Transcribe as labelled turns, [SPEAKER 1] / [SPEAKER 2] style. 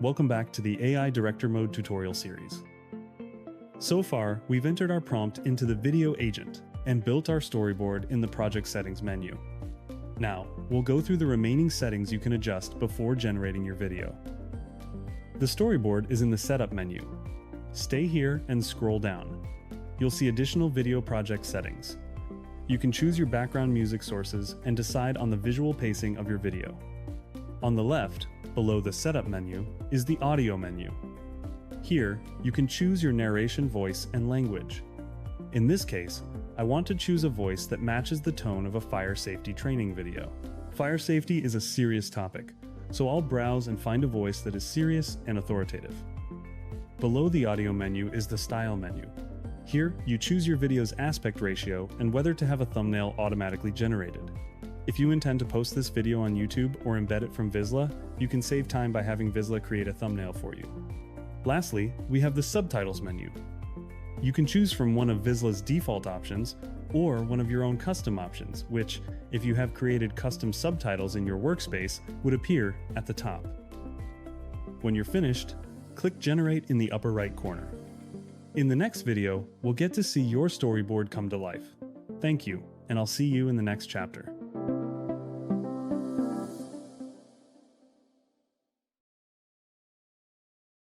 [SPEAKER 1] welcome back to the AI Director Mode tutorial series. So far, we've entered our prompt into the video agent and built our storyboard in the project settings menu. Now, we'll go through the remaining settings you can adjust before generating your video. The storyboard is in the setup menu. Stay here and scroll down. You'll see additional video project settings. You can choose your background music sources and decide on the visual pacing of your video. On the left, below the setup menu, is the audio menu. Here, you can choose your narration voice and language. In this case, I want to choose a voice that matches the tone of a fire safety training video. Fire safety is a serious topic, so I'll browse and find a voice that is serious and authoritative. Below the audio menu is the style menu. Here, you choose your video's aspect ratio and whether to have a thumbnail automatically generated. If you intend to post this video on YouTube or embed it from Visla, you can save time by having Visla create a thumbnail for you. Lastly, we have the subtitles menu. You can choose from one of Visla's default options or one of your own custom options, which, if you have created custom subtitles in your workspace, would appear at the top. When you're finished, click Generate in the upper right corner. In the next video, we'll get to see your storyboard come to life. Thank you, and I'll see you in the next chapter.